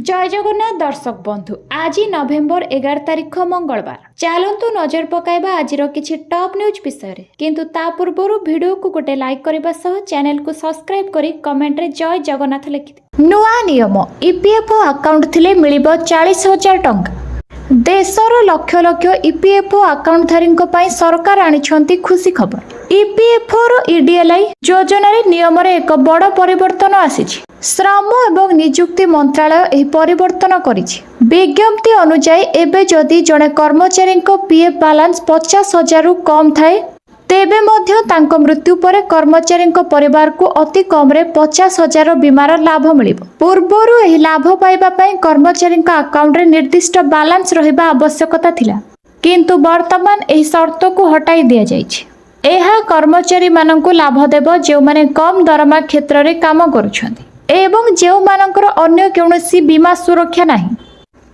जय जगन्नाथ दर्शक बंधु आज नवेम्बर 11 तारिख मंगलवार चलतु नजर पकाइबा आज किछि टॉप न्यूज विषय रे किंतु ता पूर्व वीडियो को गोटे लाइक करबा सह चैनल को सब्सक्राइब करी कमेंट रे जय जगन्नाथ लिखि नुआ नियम ईपीएफओ अकाउंट थिले मिलिबो 40,000 टंका। देशर लक्ष लक्ष ईपीएफओ अकाउंट धारी सरकार आनिछंती खुशी खबर। ईपीएफओ रो ईडीएलआई योजना रे नियम रे एक बड़ परिवर्तन आसीछि। श्रम एवं नियुक्ति मंत्रालय एही परिवर्तन करिछि। विज्ञप्ति अनुसार एबे जदि जणे कर्मचारी को पीएफ बैलेंस 50,000 रु कम थाए तेबे मध्य तांको मृत्यु पर कर्मचारी परिवार को अति कम रे 50,000 बीमार लाभ मिलिबो। पूर्वरु एही लाभ पाइबा पई कर्मचारी अकाउंट रे निर्दिष्ट बैलेंस रहिबा आवश्यकता थिला किंतु वर्तमान एही शर्त को हटाई दिया जाइछि। एहा कर्मचारी माननकु लाभ देबो जे माने कम दरमा क्षेत्र रे काम करूछंती एवं जे मानकर अन्य कौनसी बीमा सुरक्षा नाही।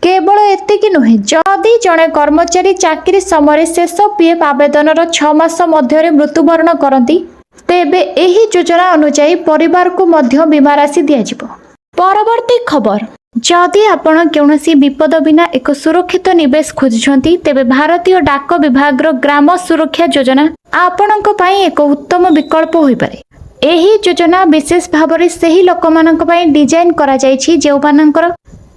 केवल एतिकी नुहे जदि जड़े कर्मचारी चाकरी समय शेष पीएफ आवेदन 6 मास मध्य मृत्युवरण करती तेबे एही योजना अनुसार परिवार को मध्य बीमा राशि दियाजिबो। परवर्ती खबर जदि आपण कौनसी विपद बिना एक सुरक्षित निवेश खोजुछंती तेबे भारतीय डाक विभाग ग्राम सुरक्षा योजना आपणक पई एक उत्तम विकल्प होई पारे। एही योजना विशेष भाव से लोकमानक पई डिजाइन करा जायछि जे मानकर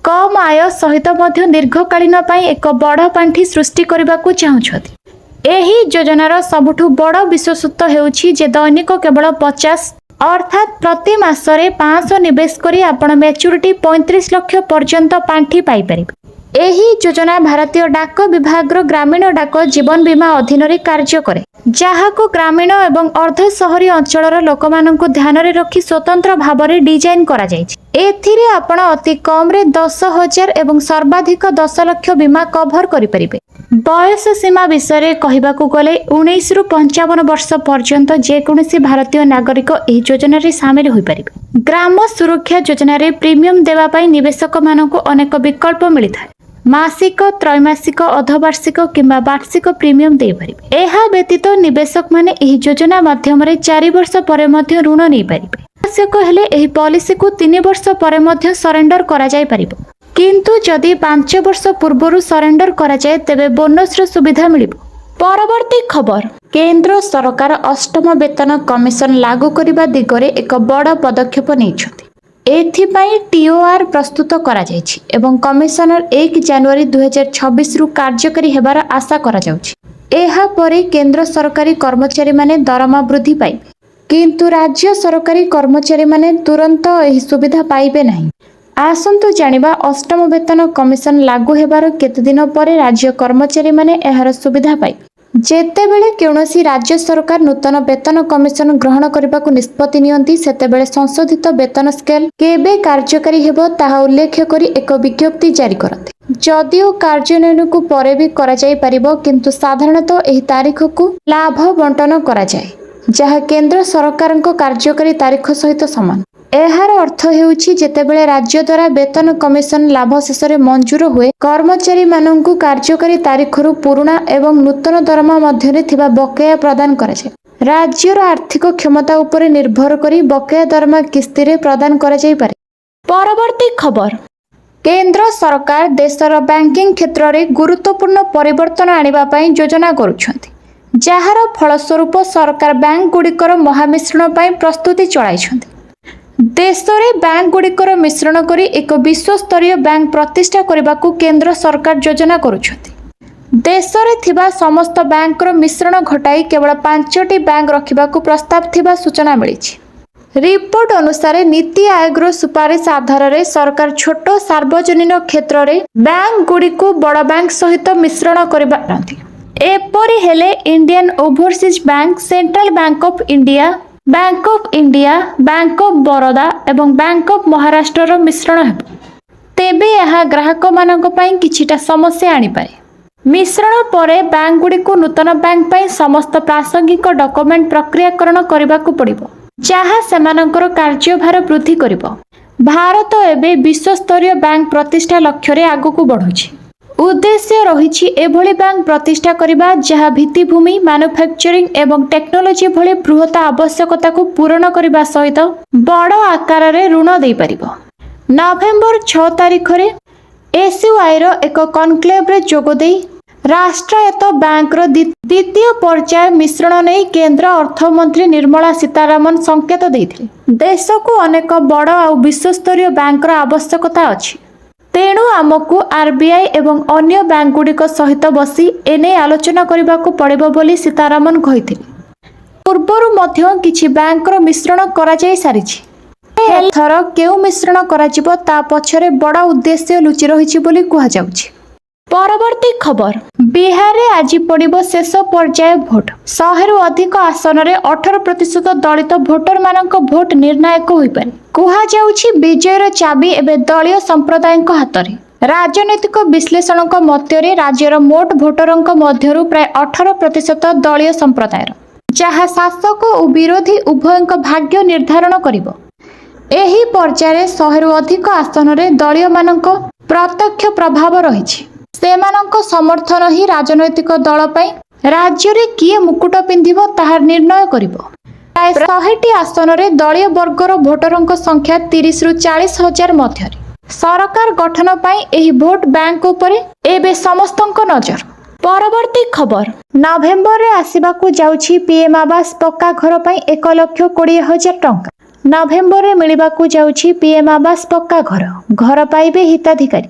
कम आय सहित मध्य दीर्घकालीन पई एक बड़ पांठी सृष्टि करबा को चाहुछथि। एही योजनार सबुठु बड़ विशेषत्व हेउछि जे दैनिक केवल 50 अर्थात प्रति मासरे 500 निवेश करी आपण मैच्योरिटी 35 लाख पर्यंत पांठी पाई परिबे। एही योजना भारतीय डाक विभाग ग्रामीण डाक जीवन बीमा अधीन रे कार्य करे जहाको ग्रामीण एवं अर्ध शहरी अंचलर लोकमाननकु ध्यान रे रखी स्वतंत्र भाव रे डिजाइन करा जायछि। एथिरे आपण अति कम रे 10,000 एवं सर्वाधिक 10 लाख बीमा कभर करि परिबे। बयस सीमा विषय रे कहिबाकू गले 19 रु 55 वर्ष पर्यंत जे कोनसी भारतीय नागरिक एही योजना रे शामिल होई परिबे। ग्राम सुरक्षा योजना रे प्रीमियम देवा पई निवेशक माननकु अनेक विकल्प मिलिथाय। मासिक त्रैमासिक अर्धवार्षिक किंबा वार्षिक प्रीमियम दे परिबे। एहा व्यतीत निवेशक माने एही योजना माध्यम रे 4 वर्ष परे मध्य ऋण नै परिबे। आवश्यक हेले एही पॉलिसी को 3 वर्ष परे मध्य सरेंडर करा जाय परिबो किंतु जदि 5 वर्ष पूर्वरु सरेंडर करा जाय तेबे बोनस रो सुविधा मिलिबो। परवर्ती खबर केंद्र सरकार अष्टम वेतन कमिशन लागू करिबा दिगरे एक बड़ पदक्षेप नेइछथि। एथिपाई टीओआर प्रस्तुत करा जायछि एवं कमिशनर 1 जनवरी 2026 रु कार्यकारी हेबार आशा करा जाउछि। एहा परे केंद्र सरकारी कर्मचारी माने दरमा वृद्धि पाइबे किंतु राज्य सरकारी कर्मचारी माने तुरंत एही सुविधा पाइबे नाही। आसंतु जानिबा अष्टम वेतन कमिशन लागू हेबार केते दिन परे राज्य कर्मचारी माने एहार सुविधा पाइबे। जेतेबेले कौनसी राज्य सरकार नूतन वेतन कमिशन ग्रहण करने निष्पत्ति नियंती सेतेबेले संशोधित वेतन स्केल केबे कार्यकारी हेबो ताहा उल्लेख करी एक विज्ञप्ति जारी करते। जदिओ कार्यान्वयन को परे भी करा जाय परिबो किंतु साधारणतः एही तारीख को लाभ बंटन करा जाय जहा केंद्र सरकार कार्यकारी तारीख सहित समान। एहार अर्थ हेउछि जेतेबेले राज्य द्वारा वेतन कमिशन लाभ शेष में मंजूर हुए कर्मचारी माननकु कार्यकारी तारीखरु पुराना एवं नूतन दरमा मध्यरे थिबा बकेया प्रदान करा जाय। राज्यर आर्थिक क्षमता उपरे निर्भर करी बकेया दरमा किस्ती रे प्रदान करा जाय पारे। परवर्ती खबर केंद्र सरकार देशर बैंकिंग क्षेत्र रे गुरुत्वपूर्ण परिवर्तन आनिबा पई योजना करूछंती जहार फलस्वरूप सरकार बैंक गुड़िकर महामिश्रण पई प्रस्तुति चलाइछंती। देश में बैंक गुड़िकर मिश्रण करी एक विश्व स्तरीय बैंक प्रतिष्ठा करने को केंद्र सरकार योजना करुछंती। देश में थिबा समस्त बैंक मिश्रण घटाई केवल 5टी बैंक रखा प्रस्ताव थिबा सूचना मिली। रिपोर्ट अनुसार नीति आयोग सुपारिश आधार रे सरकार छोट सार्वजनिक क्षेत्र में बैंक गुड़ी को बड़ बैंक सहित मिश्रण करती। एपरी हेले Indian overseas bank, central bank of India, bank of India, bank of Baroda एवं बैंक ऑफ महाराष्ट्र मिश्रण हेब तेबे यह ग्राहक मानक पई किछिटा समस्या आनी पारे। मिश्रण परे बैंक गुडी को नूतन बैंक पई समस्त प्रासंगिक डॉक्यूमेंट प्रक्रियाकरण करबा को पड़िबो जहा सेमानकर कार्यभार वृद्धि करिबो। भारत एबे विश्व स्तरीय बैंक प्रतिष्ठा लक्ष्य रे आगु को बढ़ुछि। उद्देश्य रही एभली बैंक प्रतिष्ठा करबा जहा भित्तिभूमि मैन्युफैक्चरिंग एवं टेक्नोलोजी भली बृहत आवश्यकता को पूरण करबा सहित बड़ आकार रे ऋण दे परिबो। ନଭେମ୍ବର 6 ତାରିଖରେ ଏସ୍ୟୁଆଇର ଏକ କନକ୍ଲେଭରେ ଯୋଗଦେଇ ରାଷ୍ଟ୍ରାୟତ୍ତ ବ୍ୟାଙ୍କର ଦ୍ୱିତୀୟ ପର୍ଯ୍ୟାୟ ମିଶ୍ରଣ ନେଇ କେନ୍ଦ୍ର ଅର୍ଥମନ୍ତ୍ରୀ ନିର୍ମଳା ସୀତାରମଣ ସଂକେତ ଦେଇଥିଲେ। ଦେଶକୁ ଅନେକ ବଡ଼ ଆଉ ବିଶ୍ୱସ୍ତରୀୟ ବ୍ୟାଙ୍କର ଆବଶ୍ୟକତା ଅଛି। ତେଣୁ ଆମକୁ ଆର୍ବିଆଇ ଏବଂ ଅନ୍ୟ ବ୍ୟାଙ୍କଗୁଡ଼ିକ ସହିତ ବସି ଏନେଇ ଆଲୋଚନା କରିବାକୁ ପଡ଼ିବ ବୋଲି ସୀତାରମଣ କହିଥିଲେ। ପୂର୍ବରୁ ମଧ୍ୟ କିଛି ବ୍ୟାଙ୍କର ମିଶ୍ରଣ କରାଯାଇ ସାରିଛି। ଏଥର କେଉଁ ମିଶ୍ରଣ କରାଯିବ ତା ପଛରେ ବଡ଼ ଉଦ୍ଦେଶ୍ୟ ଲୁଚି ରହିଛି ବୋଲି କୁହାଯାଉଛି। ପରବର୍ତ୍ତୀ ଖବର, ବିହାରରେ ଆଜି ପଡ଼ିବ ଶେଷ ପର୍ଯ୍ୟାୟ ଭୋଟ। 100ରୁ ଅଧିକ ଆସନରେ 18% ଦଳିତ ଭୋଟରମାନଙ୍କ ଭୋଟ ନିର୍ଣ୍ଣାୟକ ହୋଇପାରେ। କୁହାଯାଉଛି ବିଜୟର ଚାବି ଏବେ ଦଳୀୟ ସମ୍ପ୍ରଦାୟଙ୍କ ହାତରେ। ରାଜନୈତିକ ବିଶ୍ଳେଷଣଙ୍କ ମତରେ ରାଜ୍ୟର ମୋଟ ଭୋଟରଙ୍କ ମଧ୍ୟରୁ ପ୍ରାୟ 18% ଦଳୀୟ ସମ୍ପ୍ରଦାୟର, ଯାହା ଶାସକ ଓ ବିରୋଧୀ ଉଭୟଙ୍କ ଭାଗ୍ୟ ନିର୍ଦ୍ଧାରଣ କରିବ। ଏହି ପର୍ଯ୍ୟାୟରେ 100ରୁ ଅଧିକ ଆସନରେ ଦଳୀୟମାନଙ୍କ ପ୍ରତ୍ୟକ୍ଷ ପ୍ରଭାବ ରହିଛି। ସେମାନଙ୍କ ସମର୍ଥନ ହିଁ ରାଜନୈତିକ ଦଳ ପାଇଁ ରାଜ୍ୟରେ କିଏ ମୁକୁଟ ପିନ୍ଧିବ ତାହା ନିର୍ଣ୍ଣୟ କରିବ। ପ୍ରାୟ 100ଟି ଆସନରେ ଦଳୀୟ ବର୍ଗର ଭୋଟରଙ୍କ ସଂଖ୍ୟା 30ରୁ 40 ହଜାର ମଧ୍ୟରେ। ସରକାର ଗଠନ ପାଇଁ ଏହି ଭୋଟ ବ୍ୟାଙ୍କ ଉପରେ ଏବେ ସମସ୍ତଙ୍କ ନଜର। ପରବର୍ତ୍ତୀ ଖବର, ନଭେମ୍ବରରେ ଆସିବାକୁ ଯାଉଛି ପିଏମ୍ ଆବାସ ପକ୍କା ଘର ପାଇଁ 1,20,000 ଟଙ୍କା। ନଭେମ୍ବରରେ ମିଳିବାକୁ ଯାଉଛି ପିଏମ୍ ଆବାସ ପକ୍କା ଘର। ଘର ପାଇବେ ହିତାଧିକାରୀ।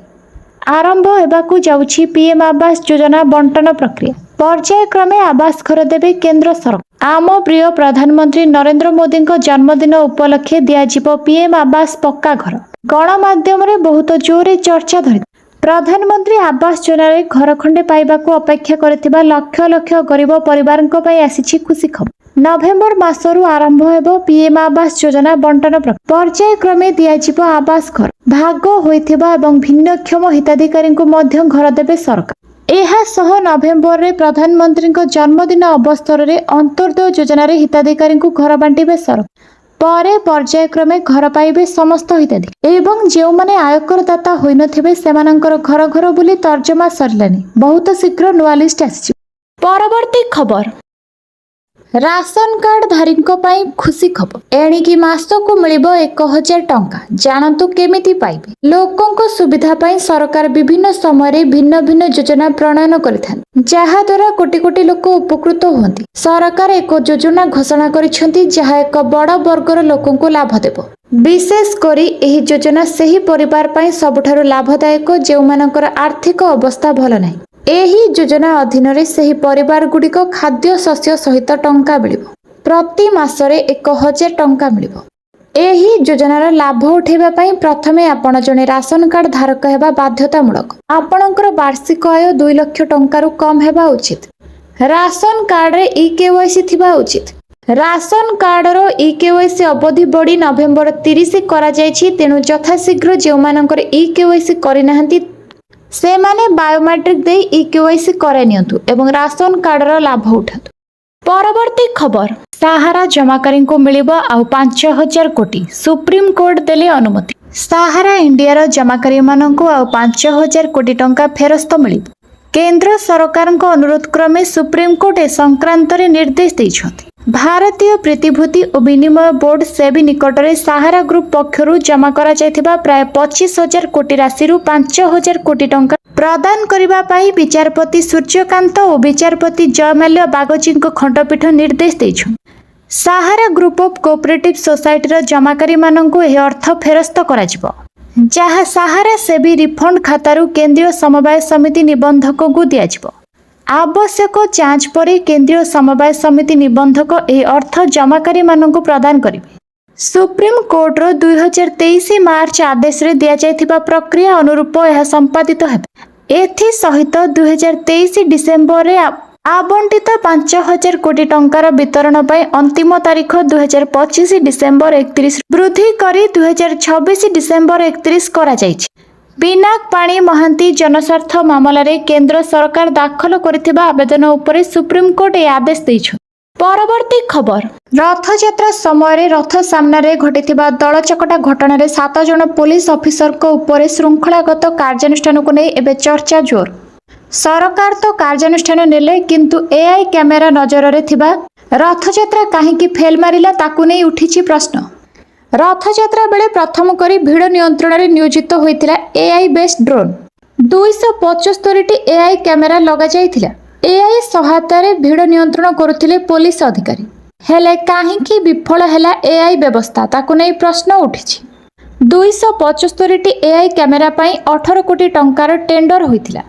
ଆରମ୍ଭ ହେବାକୁ ଯାଉଛି ପିଏମ୍ ଆବାସ ଯୋଜନା ବଣ୍ଟନ ପ୍ରକ୍ରିୟା। ପର୍ଯ୍ୟାୟକ୍ରମେ ଆବାସ ଘର ଦେବେ କେନ୍ଦ୍ର ସରକାର। ଆମ ପ୍ରିୟ ପ୍ରଧାନମନ୍ତ୍ରୀ ନରେନ୍ଦ୍ର ମୋଦିଙ୍କ ଜନ୍ମଦିନ ଉପଲକ୍ଷେ ଦିଆଯିବ ପିଏମ୍ ଆବାସ ପକ୍କା ଘର। ଗଣମାଧ୍ୟମରେ ବହୁତ ଜୋରରେ ଚର୍ଚ୍ଚା ଧରିଥିଲା। ପ୍ରଧାନମନ୍ତ୍ରୀ ଆବାସ ଯୋଜନାରେ ଘର ଖଣ୍ଡେ ପାଇବାକୁ ଅପେକ୍ଷା କରିଥିବା ଲକ୍ଷ ଲକ୍ଷ ଗରିବ ପରିବାରଙ୍କ ପାଇଁ ଆସିଛି ଖୁସି ଖବର। ନଭେମ୍ବର ମାସରୁ ଆରମ୍ଭ ହେବ ପିଏମ୍ ଆବାସ ଯୋଜନା ବଣ୍ଟନ ପ୍ରକ୍ରିୟା। ପର୍ଯ୍ୟାୟକ୍ରମେ ଦିଆଯିବ ଆବାସ ଘର। ଭାଗ ହୋଇଥିବା ଏବଂ ଭିନ୍ନକ୍ଷମ ହିତାଧିକାରୀଙ୍କୁ ମଧ୍ୟ ଘର ଦେବେ ସରକାର। ଏହା ସହ ନଭେମ୍ବରରେ ପ୍ରଧାନମନ୍ତ୍ରୀଙ୍କ ଜନ୍ମଦିନ ଅବସରରେ ଅନ୍ତୋଦୟ ଯୋଜନାରେ ହିତାଧିକାରୀଙ୍କୁ ଘର ବାଣ୍ଟିବେ ସରକାର। ପରେ ପର୍ଯ୍ୟାୟକ୍ରମେ ଘର ପାଇବେ ସମସ୍ତ ହିତାଧିକାରୀ ଏବଂ ଯେଉଁମାନେ ଆୟକରଦାତା ହୋଇନଥିବେ ସେମାନଙ୍କର ଘର ଘର ବୋଲି ତର୍ଜମା ସରିଲାଣି। ବହୁତ ଶୀଘ୍ର ନୂଆ ଲିଷ୍ଟ ଆସିଯିବ। ପରବର୍ତ୍ତୀ ଖବର, ରାସନ କାର୍ଡ ଧାରୀଙ୍କ ପାଇଁ ଖୁସି ଖବର। ଏଣିକି ମାସକୁ ମିଳିବ 1,000 ଟଙ୍କା। ଜାଣନ୍ତୁ କେମିତି ପାଇବେ। ଲୋକଙ୍କ ସୁବିଧା ପାଇଁ ସରକାର ବିଭିନ୍ନ ସମୟରେ ଭିନ୍ନ ଭିନ୍ନ ଯୋଜନା ପ୍ରଣୟନ କରିଥାନ୍ତି, ଯାହାଦ୍ୱାରା କୋଟି କୋଟି ଲୋକ ଉପକୃତ ହୁଅନ୍ତି। ସରକାର ଏକ ଯୋଜନା ଘୋଷଣା କରିଛନ୍ତି ଯାହା ଏକ ବଡ଼ ବର୍ଗର ଲୋକଙ୍କୁ ଲାଭ ଦେବ। ବିଶେଷ କରି ଏହି ଯୋଜନା ସେହି ପରିବାର ପାଇଁ ସବୁଠାରୁ ଲାଭଦାୟକ ଯେଉଁମାନଙ୍କର ଆର୍ଥିକ ଅବସ୍ଥା ଭଲ ନାହିଁ। ଏହି ଯୋଜନା ଅଧୀନରେ ସେହି ପରିବାରଗୁଡ଼ିକ ଖାଦ୍ୟଶସ୍ୟ ସହିତ ଟଙ୍କା ମିଳିବ। ପ୍ରତି ମାସରେ 1,000 ଟଙ୍କା ମିଳିବ। ଏହି ଯୋଜନାର ଲାଭ ଉଠାଇବା ପାଇଁ ପ୍ରଥମେ ଆପଣ ଜଣେ ରାସନ କାର୍ଡ ଧାରକ ହେବା ବାଧ୍ୟତାମୂଳକ। ଆପଣଙ୍କର ବାର୍ଷିକ ଆୟ 2 ଲକ୍ଷ ଟଙ୍କାରୁ କମ୍ ହେବା ଉଚିତ। ରାସନ କାର୍ଡରେ ଇକେୱାଇସି ଥିବା ଉଚିତ। ରାସନ କାର୍ଡର ଇକେୱାଇସି ଅବଧି ବଢ଼ି ନଭେମ୍ବର 30 କରାଯାଇଛି। ତେଣୁ ଯଥାଶୀଘ୍ର ଯେଉଁମାନଙ୍କର ଇକେୱାଇସି କରିନାହାନ୍ତି ସେମାନେ ବାୟୋମେଟ୍ରିକ ଦେଇ ଇକେୱାଇସି କରାଇ ନିଅନ୍ତୁ ଏବଂ ରାସନ କାର୍ଡର ଲାଭ ଉଠାନ୍ତୁ। ପରବର୍ତ୍ତୀ ଖବର, ସାହାରା ଜମାକାରୀଙ୍କୁ ମିଳିବ ଆଉ 5,000 କୋଟି। ସୁପ୍ରିମକୋର୍ଟ ଦେଲେ ଅନୁମତି। ସାହାରା ଇଣ୍ଡିଆର ଜମାକାରୀମାନଙ୍କୁ ଆଉ 5,000 କୋଟି ଟଙ୍କା ଫେରସ୍ତ ମିଳିବ। କେନ୍ଦ୍ର ସରକାରଙ୍କ ଅନୁରୋଧ କ୍ରମେ ସୁପ୍ରିମକୋର୍ଟ ଏ ସଂକ୍ରାନ୍ତରେ ନିର୍ଦ୍ଦେଶ ଦେଇଛନ୍ତି। ଭାରତୀୟ ପ୍ରତିଭୂତି ଓ ବିନିମୟ ବୋର୍ଡ ସେବି ନିକଟରେ ସାହାରା ଗ୍ରୁପ ପକ୍ଷରୁ ଜମା କରାଯାଇଥିବା ପ୍ରାୟ 25,000 କୋଟି ରାଶିରୁ 5,000 କୋଟି ଟଙ୍କା ପ୍ରଦାନ କରିବା ପାଇଁ ବିଚାରପତି ସୂର୍ଯ୍ୟକାନ୍ତ ଓ ବିଚାରପତି ଜୟମାଲ୍ୟ ବାଗଚୀଙ୍କ ଖଣ୍ଡପୀଠ ନିର୍ଦ୍ଦେଶ ଦେଇଛନ୍ତି। ସାହାରା ଗ୍ରୁପ ଅଫ୍ କୋଅପରେଟିଭ ସୋସାଇଟିର ଜମାକାରୀମାନଙ୍କୁ ଏହି ଅର୍ଥ ଫେରସ୍ତ କରାଯିବ, ଯାହା ସାହାରା ସେବି ରିଫଣ୍ଡ ଖାତାରୁ କେନ୍ଦ୍ରୀୟ ସମବାୟ ସମିତି ନିବନ୍ଧକଙ୍କୁ ଦିଆଯିବ। ଆବଶ୍ୟକ ଯାଞ୍ଚ ପରେ କେନ୍ଦ୍ରୀୟ ସମବାୟ ସମିତି ନିବନ୍ଧକ ଏହି ଅର୍ଥ ଜମାକାରୀମାନଙ୍କୁ ପ୍ରଦାନ କରିବେ। ସୁପ୍ରିମକୋର୍ଟର 2023 ମାର୍ଚ୍ଚ ଆଦେଶରେ ଦିଆଯାଇଥିବା ପ୍ରକ୍ରିୟା ଅନୁରୂପ ଏହା ସମ୍ପାଦିତ ହେବ। ଏଥିସହିତ 2023 ଡିସେମ୍ବରରେ ଆବଣ୍ଟିତ 5,000 କୋଟି ଟଙ୍କାର ବିତରଣ ପାଇଁ ଅନ୍ତିମ ତାରିଖ 2025 ଡିସେମ୍ବର 31 ବୃଦ୍ଧି କରି 2026 ଡିସେମ୍ବର 31 କରାଯାଇଛି। ପିନାକ ପାଣି ମହାନ୍ତି ଜନସ୍ୱାର୍ଥ ମାମଲାରେ କେନ୍ଦ୍ର ସରକାର ଦାଖଲ କରିଥିବା ଆବେଦନ ଉପରେ ସୁପ୍ରିମକୋର୍ଟ ଏହି ଆଦେଶ ଦେଇଛନ୍ତି। ପରବର୍ତ୍ତୀ ଖବର, ରଥଯାତ୍ରା ସମୟରେ ରଥ ସାମ୍ନାରେ ଘଟିଥିବା ଦଳଚକଟା ଘଟଣାରେ 7 ଜଣ ପୋଲିସ ଅଫିସରଙ୍କ ଉପରେ ଶୃଙ୍ଖଳାଗତ କାର୍ଯ୍ୟାନୁଷ୍ଠାନକୁ ନେଇ ଏବେ ଚର୍ଚ୍ଚା ଜୋର। ସରକାର ତ କାର୍ଯ୍ୟାନୁଷ୍ଠାନ ନେଲେ, କିନ୍ତୁ ଏଆଇ କ୍ୟାମେରା ନଜରରେ ଥିବା ରଥଯାତ୍ରା କାହିଁକି ଫେଲ୍ ମାରିଲା ତାକୁ ନେଇ ଉଠିଛି ପ୍ରଶ୍ନ। रथयात्रा बेले प्रथम करी भिड़ नियंत्रण में नियोजित होता AI based drone 275 T AI camera लगा जाइथिला। एआई सहायता भिड़ नियंत्रण करुथिले पुलिस अधिकारी। हेले काहींकि विफल हैला एआई व्यवस्था ताकु नै प्रश्न उठिछि। 275 टी एआई कैमेरा पई 18 कोटी टंकार टेंडर होइथिला।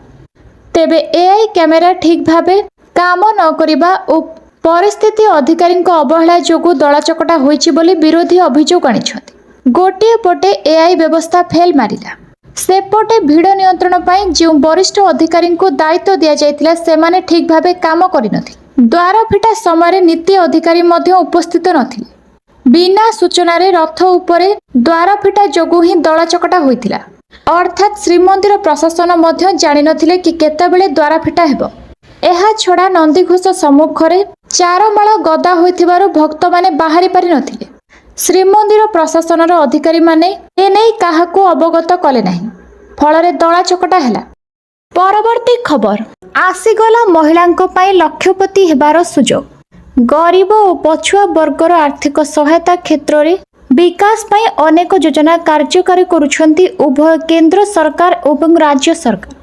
तेबे एआई कैमेरा ठीक भाबे काम न करिबा ओ परिस्थिति अधिकारी अवहेला जोगु दलाचकटा होइछि बोली विरोधी अभियोग आनिछथि। गोटिए पटे एआई व्यवस्था फेल मारिला, सेपटे भिड़ नियंत्रण पई जो वरिष्ठ अधिकारी को दायित्व दिया जायतिला सेमाने ठीक भाबे काम करिनथि। द्वार फिटा समय नीति अधिकारी मध्य उपस्थित नथिले। बिना सूचना रे रथ उपरे द्वार फिटा जोगु ही दलाचकटा होइतिला। अर्थात श्रीमंदिर प्रशासन मध्य जानि नथिले कि केतेबेले द्वार फिटा हेबो। एहा छडा नंदीघोष सम्मुखरे 4 माळ गदा होइथिबारु भक्त माने बाहरी पारि नथिले। श्रीमंदिर प्रशासन अधिकारी माने एनै काहाकू अवगत कले नाही। फलरे दलाचकटा हेला। परवर्ती खबर आसीगला महिलांको पई लक्षपति हेबार सुजोग। गरीब और पछुआ वर्गर आर्थिक सहायता क्षेत्र में विकास पई अनेक योजना कार्यकारी करुछंती उभय केंद्र सरकार और राज्य सरकार।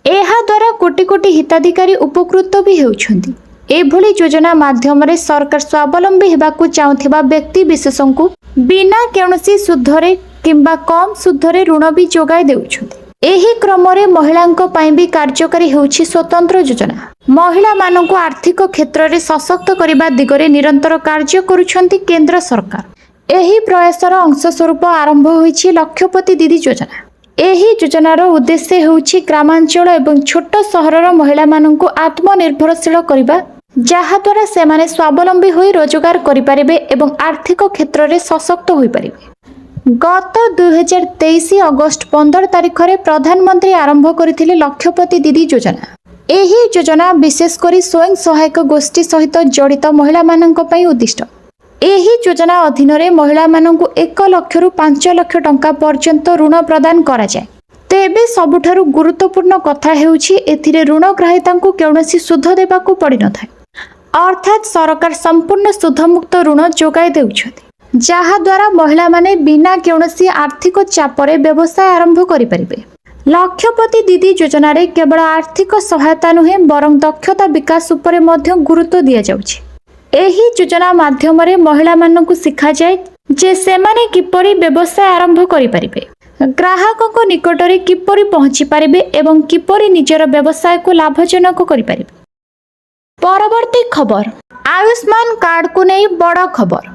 एहा द्वारा कोटी कोटी हिताधिकारी उपकृत भी हेउछंती। एभली योजना माध्यम रे सरकार स्वावलंबी हेबाकू चाहुथिबा व्यक्ति विशेषों को बिना कौनसी सुधरे किंबा कम सुधरे ऋण भी जोगाई देउछंती। एही क्रम रे महिलांको पई भी कार्यकारी हेउछि स्वतंत्र योजना। महिला मानक आर्थिक क्षेत्र में सशक्त करने दिगरे निरंतर कार्य करुछंती केंद्र सरकार। एही प्रयासर अंश स्वरूप आरंभ होइछि लक्षपति दीदी योजना। एही योजनार उद्देश्य हेउछि ग्रामांचल एवं छोट सहरर महिला मानक आत्मनिर्भरशील करबा, जहा द्वारा सेमाने स्वावलंबी होई रोजगार करिपारिबे एवं आर्थिक क्षेत्र में सशक्त होई परिबे। गत 2023 अगस्त 15 तारिख रे प्रधानमंत्री आरंभ करथिले लक्षपति दीदी योजना। एही योजना विशेषकर स्वयं सहायक गोष्ठी सहित जड़ित महिला मानक पई उद्दिष्ट। एही योजना अधीन रे महिला मानकु 1 लाख रु 5 लाख टंका पर्यंत ऋण प्रदान करा जाय। तेबे सबुठारु गुरुत्वपूर्ण कथा हेउछि एथिरे ऋणग्राहितांकु कौनसी सुध देबाकू पड़ी न थाए। अर्थात सरकार संपूर्ण सुधमुक्त ऋण जोगाई देउछथि, जहा द्वारा महिला माने बिना कौनसी आर्थिक चापरे व्यवसाय आरंभ करि परिबे। लक्षपति दीदी योजना रे केवल आर्थिक सहायता नुहे बरं दक्षता विकास उपरे मध्य गुरुत्व दिया जाउछि। एही योजना माध्यम रे महिला मानकु सिखा जाय जे सेमाने किपरि व्यवसाय आरंभ करि परिबे, ग्राहकक निकट रे किपरि पहुंची परिबे एवं किपरि निजर व्यवसाय को लाभजनक करि परिबे। परवर्ती खबर आयुष्मान कार्ड को नहीं बड़ खबर।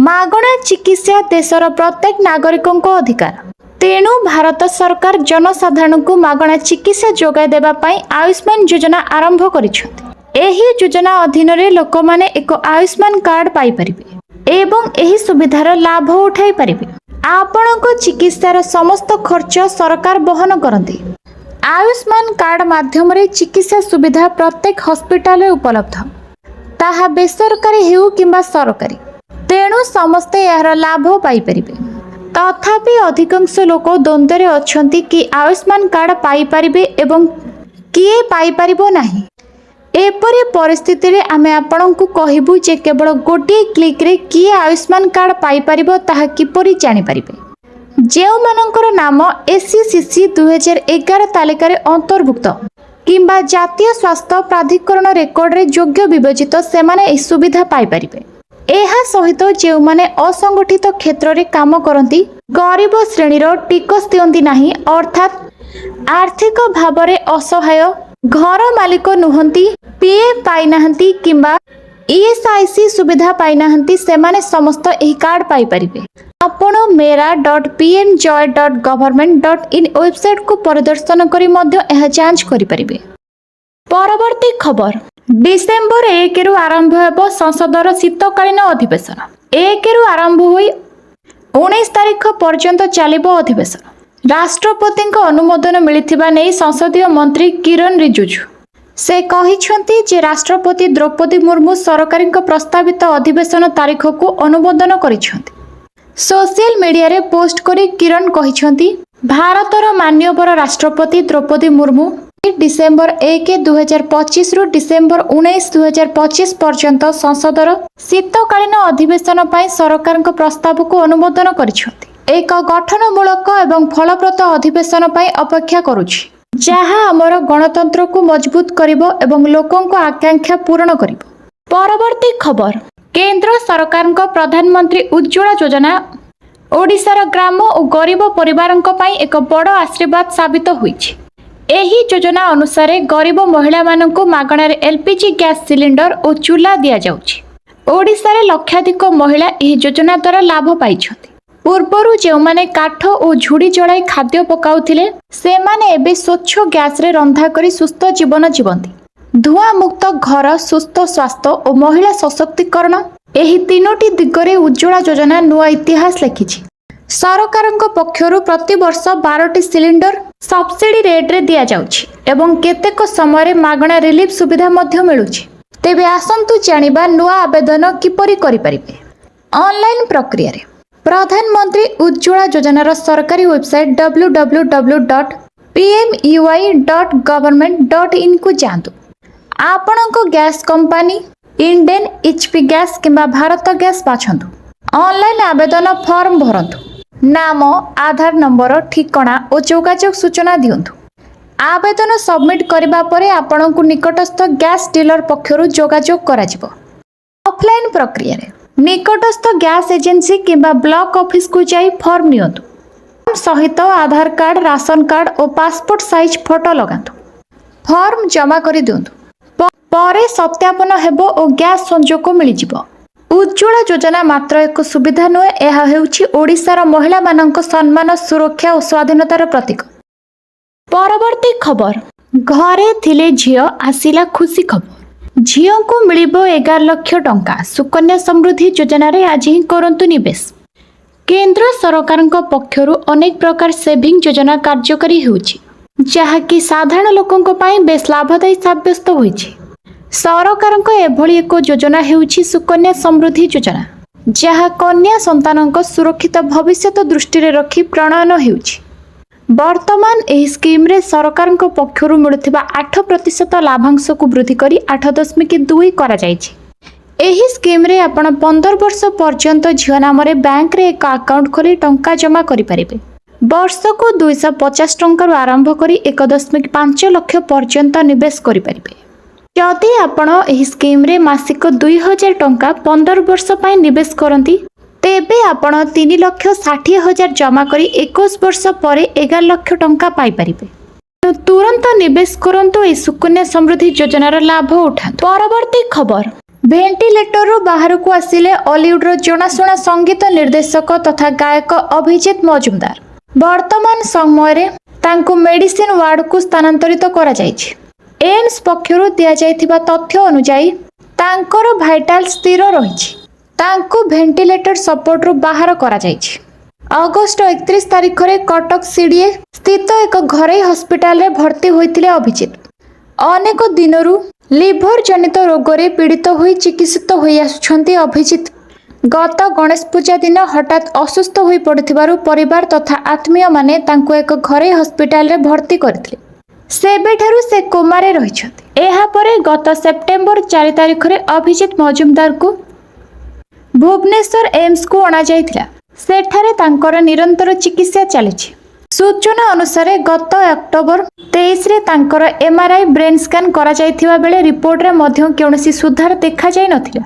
मागणा चिकित्सा देशर प्रत्येक नागरिकों अधिकार। तेणु भारत सरकार जनसाधारण को मागणा चिकित्सा जोगाई देबा पई आयुष्मान योजना आरंभ करिछथि। एही योजना अधीन रे लोक माने एक आयुष्मान कार्ड पाई परिबे एवं एही सुविधार लाभ उठाई परिबे। आपणको चिकित्सार समस्त खर्च सरकार बहन करନ୍ତି। आयुष्मान कार्ड माध्यम रे चिकित्सा सुविधा प्रत्येक हॉस्पिटल रे उपलब्ध, ताहा बेसरकारी हेउ किंबा सरकारी। तेणु समस्ते यार लाभ पाई परिबे। तथापि अधिकांश लोक द्वंद्व रे अछंती कि आयुष्मान कार्ड पाई परिबे एवं किए पाई परिबो नाही। एपरि परिस्थिति रे आमे आपनकु कहिबु जे केवल गोटे क्लिक रे किए आयुष्मान कार्ड पाई परिबो ताहा किपरि जानि परिबे। जेउ मानकर नाम एससीसीसी 2011 तालिका रे अंतर्भुक्त किंबा जातीय स्वास्थ्य प्राधिकरण रेकर्ड रे योग्य विवेचित सेमाने ए सुविधा पाई परिबे। एहा सहित जेउ माने असंगठित क्षेत्र रे काम करंती, गरीब श्रेणीर टिकस दियंती नाही, अर्थात आर्थिक भावरे असहाय, घर मालिक नुहंती, पीएफ पाई नाहंती किंबा ईएसआईसी सुविधा पाई नाहंती, सेमाने समस्त एही कार्ड पाई परिबे। आपण mera.pmjoy.government.in वेबसाइट को परिदर्शन करी मध्य एहा जांच करि परिबे। परवर्ती खबर डिसेंबर 1 रु आरंभ हेबो संसदर शीतकालीन अधिवेशन। 1 रु आरंभ होई 19 तारिख पर्यंत चलिबो अधिवेशन। राष्ट्रपति अनुमोदन मिलिथिबा नै संसदीय मंत्री किरण रिजिजू से कहिछंती जे राष्ट्रपति द्रौपदी मुर्मू सरकारी प्रस्तावित अधिवेशन तारीख को अनुमोदन करिछंती। सोशल मीडिया रे पोस्ट करी किरण कहिछंती भारतर माननीय राष्ट्रपति द्रौपदी मुर्मू डिसेम्बर 1 2025 रु डिसेम्बर 19 2025 पर्यंत संसदर शीतकालीन अधिवेशन पर सरकार प्रस्ताव को अनुमोदन करिसेंति। एक गठनमूलक एवं फलप्रद अधिवेशन पर अपेक्षा करुछि जहाँ आमर गणतंत्र को मजबूत करिवो एवं लोकों को आकांक्षा पूर्ण करिवो। परवर्ती खबर, केंद्र सरकार प्रधानमंत्री उज्ज्वला योजना ओडिशार ग्राम और गरीब परिवारों एक बड़ आशीर्वाद साबित होइछि। एही योजना अनुसार गरीब महिला मानक मागणार एलपीजी गैस सिलिंडर और चूल्हा दिया जाउछि। ओडिशारे लक्षाधिक महिला एही योजना द्वारा लाभ पाइछथि। पूर्वरु जो माने काठ और झुड़ी जड़ाई खाद्य पकाउथिले से माने एबे स्वच्छ गैस रे रंधा करी सुस्थ जीवन जीवंती। धुआं मुक्त घर, सुस्थ स्वास्थ्य और महिला सशक्तिकरण एही तीनोटी दिगरे उज्ज्वला योजना नुआ इतिहास लिखिछि। सरकारଙ୍କ पक्षरु प्रति वर्ष 12टी सिलिंडर सब्सिडी रेट रे दिया जाउछि एवं केतेक समय रे मागणा रिलीफ सुविधा मध्य मिलुछि। तेबे आसंतु जानिबा नुआ आवेदन किपरि करि परिबे। ऑनलाइन प्रक्रिया रे प्रधानमंत्री उज्ज्वला योजनार सरकारी वेबसाइट www.pmui.government.in को जांतु। आपणको gas company Indane, HP gas किंबा भारत गैस बाछंतु। ऑनलाइन आवेदन फॉर्म भरंतु। नाम, आधार नंबर, ठिकाना और जोगाजोग सूचना दियंतु। आवेदन सबमिट करबा परे आपणको निकटस्थ गैस डीलर पक्षरु जोगाजोग कराजिबो। ऑफलाइन प्रक्रिया रे निकटस्थ गैस एजेंसी किंबा ब्लॉक ऑफिस को जाई फॉर्म नियंतु। सहित आधार कार्ड, राशन कार्ड और पासपोर्ट साइज फोटो लगांतु। फॉर्म जमा करि दियंतु। परे सत्यापन हेबो और गैस संजोग मिल जिवो। उज्ज्वला योजना मात्र एक सुविधा नुहे, यह हेउछि ओडिशार महिला मानक सम्मान, सुरक्षा और स्वाधीनतार प्रतीक। परवर्ती खबर, घरे थिले झियो आसिला खुशी खबर। झियो को मिलिबो 11 लाख टंका। सुकन्या समृद्धि योजना रे आज ही करंतु निवेश। केंद्र सरकार पक्षरु अनेक प्रकार सेविंग योजना कार्यकारी हेउछि जहाँकि साधारण लोकंक पई बेस लाभदायी साब्यस्त होइछि। सरकार एभली एक योजना हेउछि सुकन्या समृद्धि योजना, जहाँ कन्या संतानक सुरक्षित भविष्य दृष्टि रखी प्रणयन हेउछि। वर्तमान एही स्कीम रे सरकार पक्षरु मिलुथिबा 8% लाभांश को वृद्धि करी 8.2 करा जायछि। एही स्कीम रे आपण 15 वर्ष पर्यंत झियो नाम रे बैंक रे एक अकाउंट खोली टंका जमा करि परिबे। वर्ष को 250 टंका आरंभ करी 1.5 लाख पर्यंत निवेश करि परिबे। जदि आपण एही स्कीम रे मासिक 2000 टंका 15 वर्ष पई निवेश करंती तेबे आपण 3,60,000 जमा करी 21 वर्ष परे 11 लाख टंका पाई परिबे। तुरंत निवेश करंतु ए सुकन्या समृद्धि योजनार लाभ उठांतु। परवर्ती खबर, भेंटिलेटर रु बाहर को आसिले हॉलीवुड रो जनाशुना संगीत निर्देशक तथा गायक अभिजीत मजुमदार। वर्तमान समय रे तांको मेडिसिन वार्ड को स्थानांतरित करा जायछि। एम्स पक्षरु दिया जायथिबा तथ्य अनुसार तांकर भाइटाल स्थिर रहिछि। तांको भेंटिलेटर सपोर्ट रु बाहर करा जायछि। अगस्त 31 तारिख रे कटक सीडीए स्थित एक घरे हॉस्पिटल रे भर्ती होइथिले अभिजीत। अनेक दिनरु लिभर जनित रोग रे पीड़ित होई चिकित्सित होई आसुछंती अभिजीत। गत गणेश पूजा दिन हठात असुस्थ होई पड़िथिबारु परिवार तथा आत्मीय माने तांको एक घरे हॉस्पिटल रे भर्ती करथिले। सेबेठारु से कोमारे रहिछथि। एहा परे गत सेप्टेम्बर 4 तारिख रे अभिजीत मजुमदार को भुवनेश्वर एम्स को अणा जायथिला। सेठारे तांकर निरंतर चिकित्सा चलिछि। सूचना अनुसार गत अक्टोबर 23 रे तांकर एमआरआई ब्रेन स्कैन करा जायथिबा बेले रिपोर्ट रे मध्य कौनसी सुधार देखा जाय नथिला।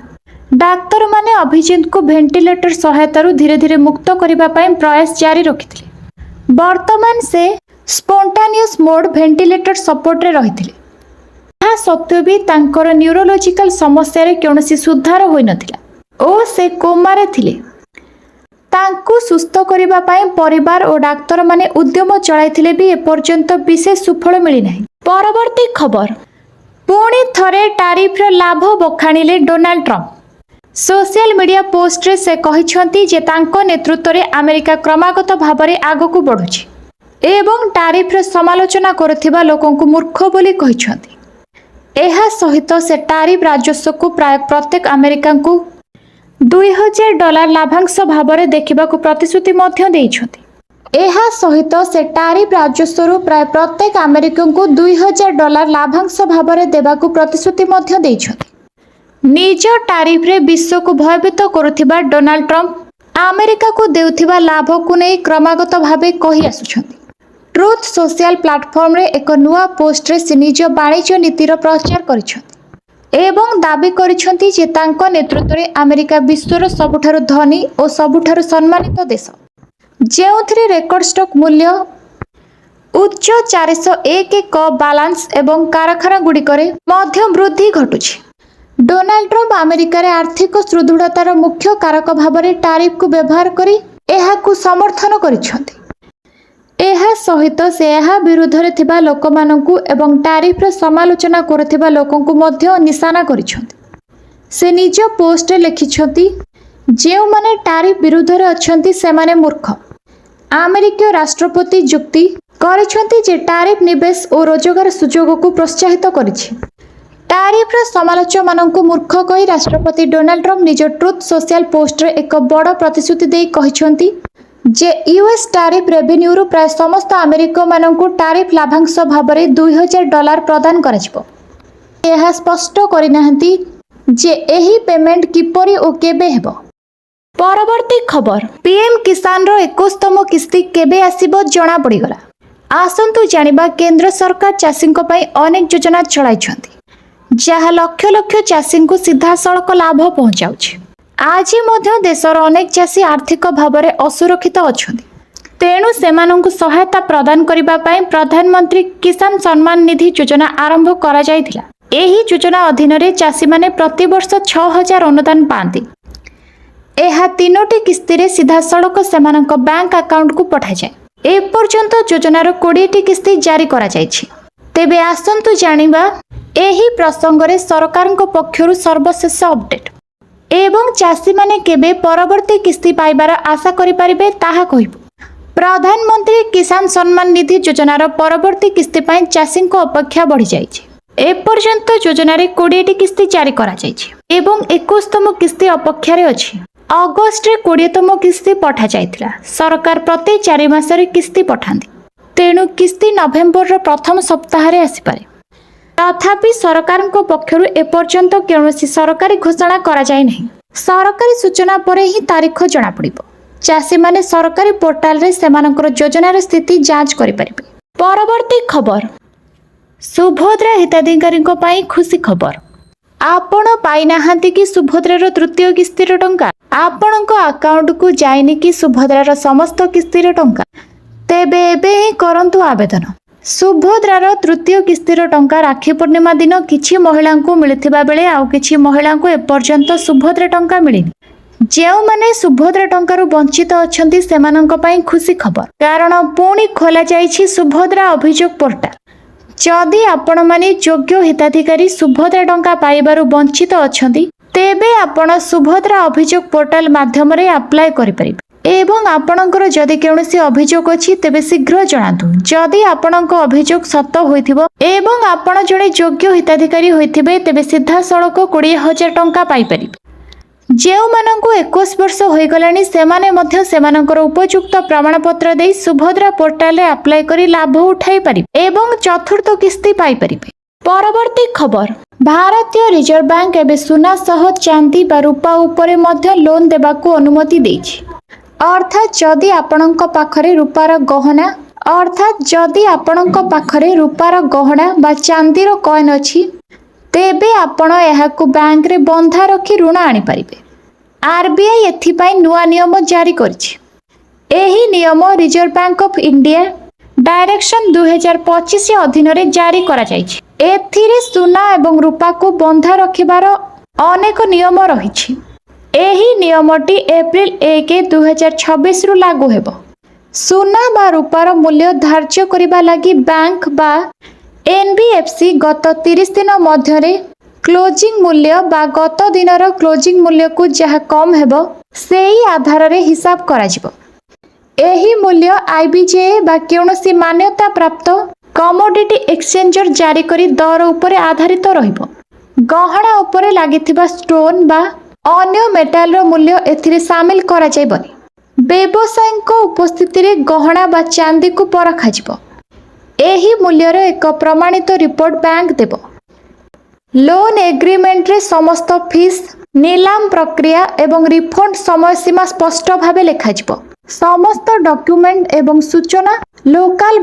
डाक्तर माने अभिजीत को भेंटिलेटर सहायतारु धीरे धीरे मुक्त करिबा पई प्रयास जारी रखिथिले। वर्तमान से स्पोंटानियस मोड भेंटिलेटर सपोर्ट रे रहिथिले। ता सत्वे भी तांकर न्यूरोलॉजिकल समस्या रे कौनसी सुधार होई नथिला ओ से कोमारे थिले। तांकु सुस्थ करिबा पई परिवार और डाक्तर माने उद्यम चलाइथिले भी एपर्यंत विशेष सुफल मिली नाही। परवर्ती खबर, पुणी थरे टारिफ रे लाभ बखाणिले Donald Trump. Social media post रे से कहिछंती जे तांको नेतृत्व रे अमेरिका क्रमागत भाबरे आगकु बढ़ुछि एवं टारिफ रे समालोचना करुथिबा लोकन को मूर्ख बोली कहिछंती। एहा सहित से टारिफ राजस्व को प्राय प्रत्येक अमेरिका को $2,000 लाभांश भाव में देखा प्रतिश्रुति ଏହା ସହିତ ସେ ଟାରିଫ ରାଜସ୍ୱରୁ ପ୍ରାୟ ପ୍ରତ୍ୟେକ ଆମେରିକଙ୍କୁ $2000 ଲାଭାଂଶ ଭାବରେ ଦେବାକୁ ପ୍ରତିଶ୍ରୁତି ମଧ୍ୟ ଦେଇଛନ୍ତି। ନିଜ ଟାରିଫରେ ବିଶ୍ୱକୁ ଭୟଭୀତ କରୁଥିବା ଡୋନାଲ୍ଡ ଟ୍ରମ୍ପ ଆମେରିକାକୁ ଦେଉଥିବା ଲାଭକୁ ନେଇ କ୍ରମାଗତ ଭାବେ କହି ଆସୁଛନ୍ତି। ଟ୍ରୁଥ ସୋସିଆଲ ପ୍ଲାଟଫର୍ମରେ ଏକ ନୂଆ ପୋଷ୍ଟରେ ସେ ନିଜ ବାଣିଜ୍ୟ ନୀତିର ପ୍ରଚାର କରିଛନ୍ତି ଏବଂ ଦାବି କରିଛନ୍ତି ଯେ ତାଙ୍କ ନେତୃତ୍ୱରେ ଆମେରିକା ବିଶ୍ୱର ସବୁଠାରୁ ଧନୀ ଓ ସବୁଠାରୁ ସମ୍ମାନିତ ଦେଶ, ଯେଉଁଥିରେ ରେକର୍ଡ ଷ୍ଟକ୍ ମୂଲ୍ୟ ଉଚ୍ଚ 401 କ ବାଲାନ୍ସ ଏବଂ କାରଖାନାଗୁଡ଼ିକରେ ମଧ୍ୟ ବୃଦ୍ଧି ଘଟୁଛି। ଡୋନାଲ୍ଡ ଟ୍ରମ୍ପ ଆମେରିକାରେ ଆର୍ଥିକ ସୁଦୃଢ଼ତାର ମୁଖ୍ୟ କାରକ ଭାବରେ ଟାରିଫକୁ ବ୍ୟବହାର କରି ଏହାକୁ ସମର୍ଥନ କରିଛନ୍ତି। ଏହା ସହିତ ସେ ଏହା ବିରୁଦ୍ଧରେ ଥିବା ଲୋକମାନଙ୍କୁ ଏବଂ ଟାରିଫର ସମାଲୋଚନା କରୁଥିବା ଲୋକଙ୍କୁ ମଧ୍ୟ ନିଶାନା କରିଛନ୍ତି। ସେ ନିଜ ପୋଷ୍ଟରେ ଲେଖିଛନ୍ତି, ଯେଉଁମାନେ ଟାରିଫ ବିରୁଦ୍ଧରେ ଅଛନ୍ତି ସେମାନେ ମୂର୍ଖ। ଆମେରିକୀୟ ରାଷ୍ଟ୍ରପତି ଯୁକ୍ତି କରିଛନ୍ତି ଯେ ଟାରିଫ ନିବେଶ ଓ ରୋଜଗାର ସୁଯୋଗକୁ ପ୍ରୋତ୍ସାହିତ କରିଛି। ଟାରିଫର ସମାଲୋଚକମାନଙ୍କୁ ମୂର୍ଖ କହି ରାଷ୍ଟ୍ରପତି ଡୋନାଲ୍ଡ ଟ୍ରମ୍ପ ନିଜ ଟ୍ରୁଥ ସୋସିଆଲ ପୋଷ୍ଟରେ ଏକ ବଡ଼ ପ୍ରତିଶ୍ରୁତି ଦେଇ କହିଛନ୍ତି ଯେ ୟୁଏସ୍ ଟାରିଫ ରେଭିନ୍ୟୁରୁ ପ୍ରାୟ ସମସ୍ତ ଆମେରିକମାନଙ୍କୁ ଟାରିଫ ଲାଭାଂଶ ଭାବରେ $2000 ପ୍ରଦାନ କରାଯିବ। ଏହା ସ୍ପଷ୍ଟ କରିନାହାନ୍ତି ଯେ ଏହି ପେମେଣ୍ଟ କିପରି ଓ କେବେ ହେବ। ପରବର୍ତ୍ତୀ ଖବର, ପିଏମ୍ କିଷାନର 21ତମ କିସ୍ତି କେବେ ଆସିବ ଜଣାପଡ଼ିଗଲା। ଆସନ୍ତୁ ଜାଣିବା, କେନ୍ଦ୍ର ସରକାର ଚାଷୀଙ୍କ ପାଇଁ ଅନେକ ଯୋଜନା ଚଳାଇଛନ୍ତି, ଯାହା ଲକ୍ଷ ଲକ୍ଷ ଚାଷୀଙ୍କୁ ସିଧାସଳଖ ଲାଭ ପହଞ୍ଚାଉଛି। ଆଜି ମଧ୍ୟ ଦେଶର ଅନେକ ଚାଷୀ ଆର୍ଥିକ ଭାବରେ ଅସୁରକ୍ଷିତ ଅଛନ୍ତି। ତେଣୁ ସେମାନଙ୍କୁ ସହାୟତା ପ୍ରଦାନ କରିବା ପାଇଁ ପ୍ରଧାନମନ୍ତ୍ରୀ କିଷାନ ସମ୍ମାନ ନିଧି ଯୋଜନା ଆରମ୍ଭ କରାଯାଇଥିଲା। ଏହି ଯୋଜନା ଅଧୀନରେ ଚାଷୀମାନେ ପ୍ରତିବର୍ଷ 6000 ଅନୁଦାନ ପାଆନ୍ତି। ଏହା 3ଟି କିସ୍ତିରେ ସିଧାସଳଖ ସେମାନଙ୍କ ବ୍ୟାଙ୍କ ଆକାଉଣ୍ଟକୁ ପଠାଯାଏ। ଏପର୍ଯ୍ୟନ୍ତ ଯୋଜନାର 20ଟି କିସ୍ତି ଜାରି କରାଯାଇଛି। ତେବେ ଆସନ୍ତୁ ଜାଣିବା ଏହି ପ୍ରସଙ୍ଗରେ ସରକାରଙ୍କ ପକ୍ଷରୁ ସର୍ବଶେଷ ଅପଡେଟ୍ ଏବଂ ଚାଷୀମାନେ କେବେ ପରବର୍ତ୍ତୀ କିସ୍ତି ପାଇବାର ଆଶା କରିପାରିବେ ତାହା କହିବୁ। ପ୍ରଧାନମନ୍ତ୍ରୀ କିଷାନ ସମ୍ମାନ ନିଧି ଯୋଜନାର ପରବର୍ତ୍ତୀ କିସ୍ତି ପାଇଁ ଚାଷୀଙ୍କ ଅପେକ୍ଷା ବଢ଼ିଯାଇଛି। ଏପର୍ଯ୍ୟନ୍ତ ଯୋଜନାରେ 20ଟି କିସ୍ତି ଜାରି କରାଯାଇଛି ଏବଂ 21ତମ କିସ୍ତି ଅପେକ୍ଷାରେ ଅଛି। ଅଗଷ୍ଟରେ 20ତମ କିସ୍ତି ପଠାଯାଇଥିଲା। ସରକାର ପ୍ରତି 4 ମାସରେ କିସ୍ତି ପଠାନ୍ତି, ତେଣୁ କିସ୍ତି ନଭେମ୍ବରର ପ୍ରଥମ ସପ୍ତାହରେ ଆସିପାରେ। ତଥାପି ସରକାରଙ୍କ ପକ୍ଷରୁ ଏପର୍ଯ୍ୟନ୍ତ କୌଣସି ସରକାରୀ ଘୋଷଣା କରାଯାଇନାହିଁ। ସରକାରୀ ସୂଚନା ପରେ ହିଁ ତାରିଖ ଜଣାପଡ଼ିବ। ଚାଷୀମାନେ ସରକାରୀ ପୋର୍ଟାଲରେ ସେମାନଙ୍କର ଯୋଜନାର ସ୍ଥିତି ଯାଞ୍ଚ କରିପାରିବେ। ପରବର୍ତ୍ତୀ ଖବର, ସୁଭଦ୍ରା ହିତାଧିକାରୀଙ୍କ ପାଇଁ ଖୁସି ଖବର। ଆପଣ ପାଇନାହାନ୍ତି କି ସୁଭଦ୍ରାର ତୃତୀୟ କିସ୍ତିର ଟଙ୍କା? ଆପଣଙ୍କ ଆକାଉଣ୍ଟକୁ ଯାଇନି କି ସୁଭଦ୍ରାର ସମସ୍ତ କିସ୍ତିର ଟଙ୍କା? ତେବେ ଏବେ ହିଁ କରନ୍ତୁ ଆବେଦନ। ସୁଭଦ୍ରାର ତୃତୀୟ କିସ୍ତିର ଟଙ୍କା ରାକ୍ଷୀ ପୂର୍ଣ୍ଣିମା ଦିନ କିଛି ମହିଳାଙ୍କୁ ମିଳିଥିବା ବେଳେ ଆଉ କିଛି ମହିଳାଙ୍କୁ ଏପର୍ଯ୍ୟନ୍ତ ସୁଭଦ୍ରା ଟଙ୍କା ମିଳିନି। ଯେଉଁମାନେ ସୁଭଦ୍ରା ଟଙ୍କାରୁ ବଞ୍ଚିତ ଅଛନ୍ତି ସେମାନଙ୍କ ପାଇଁ ଖୁସି ଖବର, କାରଣ ପୁଣି ଖୋଲାଯାଇଛି ସୁଭଦ୍ରା ଅଭିଯୋଗ ପୋର୍ଟାଲ। ଯଦି ଆପଣମାନେ ଯୋଗ୍ୟ ହିତାଧିକାରୀ ସୁଭଦ୍ରା ଟଙ୍କା ପାଇବାରୁ ବଞ୍ଚିତ ଅଛନ୍ତି, ତେବେ ଆପଣ ସୁଭଦ୍ରା ଅଭିଯୋଗ ପୋର୍ଟାଲ ମାଧ୍ୟମରେ ଆପ୍ଲାଏ କରିପାରିବେ ଏବଂ ଆପଣଙ୍କର ଯଦି କୌଣସି ଅଭିଯୋଗ ଅଛି ତେବେ ଶୀଘ୍ର ଜଣାନ୍ତୁ। ଯଦି ଆପଣଙ୍କ ଅଭିଯୋଗ ସତ ହୋଇଥିବ ଏବଂ ଆପଣ ଜଣେ ଯୋଗ୍ୟ ହିତାଧିକାରୀ ହୋଇଥିବେ, ତେବେ ସିଧାସଳଖ 20,000 ଟଙ୍କା ପାଇପାରିବେ। ଯେଉଁମାନଙ୍କୁ 21 ବର୍ଷ ହୋଇଗଲାଣି ସେମାନେ ମଧ୍ୟ ସେମାନଙ୍କର ଉପଯୁକ୍ତ ପ୍ରମାଣପତ୍ର ଦେଇ ସୁଭଦ୍ରା ପୋର୍ଟାଲରେ ଆପ୍ଲାଏ କରି ଲାଭ ଉଠାଇ ପାରିବେ ଏବଂ ଚତୁର୍ଥ କିସ୍ତି ପାଇପାରିବେ। ପରବର୍ତ୍ତୀ ଖବର, ଭାରତୀୟ ରିଜର୍ଭ ବ୍ୟାଙ୍କ ଏବେ ସୁନା ସହ ଚାନ୍ଦି ବା ରୂପା ଉପରେ ମଧ୍ୟ ଲୋନ୍ ଦେବାକୁ ଅନୁମତି ଦେଇଛି। ଅର୍ଥାତ୍ ଯଦି ଆପଣଙ୍କ ପାଖରେ ରୂପାର ଗହଣା ବା ଚାନ୍ଦିର କଏନ୍ ଅଛି, ତେବେ ଆପଣ ଏହାକୁ ବ୍ୟାଙ୍କରେ ବନ୍ଧା ରଖି ଋଣ ଆଣିପାରିବେ। ଆରବିଆଇ ଏଥିପାଇଁ ନୂଆ ନିୟମ ଜାରି କରିଛି। ଏହି ନିୟମ reserve bank of India direction 2025 ଅଧୀନରେ ଜାରି କରାଯାଇଛି। ଏଥିରେ ସୁନା ଏବଂ ରୂପାକୁ ବନ୍ଧା ରଖିବାର ଅନେକ ନିୟମ ରହିଛି। ଏହି ନିୟମଟି ଏପ୍ରିଲ 1, 2026ରୁ ଲାଗୁ ହେବ। ସୁନା ବା ରୂପାର ମୂଲ୍ୟ ଧାର୍ଯ୍ୟ କରିବା ଲାଗି ବ୍ୟାଙ୍କ ବା ଏନବିଏଫସି ଗତ 30 ଦିନ ମଧ୍ୟରେ କ୍ଲୋଜିଂ ମୂଲ୍ୟ ବା ଗତ ଦିନର କ୍ଲୋଜିଂ ମୂଲ୍ୟକୁ ଯାହା କମ୍ ହେବ ସେହି ଆଧାରରେ ହିସାବ କରାଯିବ। ଏହି ମୂଲ୍ୟ ଆଇବିଜେଏ ବା କୌଣସି ମାନ୍ୟତା ପ୍ରାପ୍ତ କମୋଡିଟି ଏକ୍ସଚେଞ୍ଜର ଜାରି କରି ଦର ଉପରେ ଆଧାରିତ ରହିବ। ଗହଣା ଉପରେ ଲାଗିଥିବା ଷ୍ଟୋନ୍ ବା ଅନ୍ୟ ମେଟାଲର ମୂଲ୍ୟ ଏଥିରେ ସାମିଲ କରାଯାଇବନି। ବ୍ୟବସାୟୀଙ୍କ ଉପସ୍ଥିତିରେ ଗହଣା ବା ଚାନ୍ଦିକୁ ପରଖାଯିବ। ଏହି ମୂଲ୍ୟର ଏକ ପ୍ରମାଣିତ ରିପୋର୍ଟ ବ୍ୟାଙ୍କ ଦେବ। ଲୋନ୍ ଏଗ୍ରିମେଣ୍ଟରେ ସମସ୍ତ ଫିସ୍, ନିଲାମ ପ୍ରକ୍ରିୟା ଏବଂ ରିଫଣ୍ଡ ସମୟସୀମା ସ୍ପଷ୍ଟ ଭାବେ ଲେଖାଯିବ। ସମସ୍ତ ଡକ୍ୟୁମେଣ୍ଟ ଏବଂ ସୂଚନା ଲୋକାଲ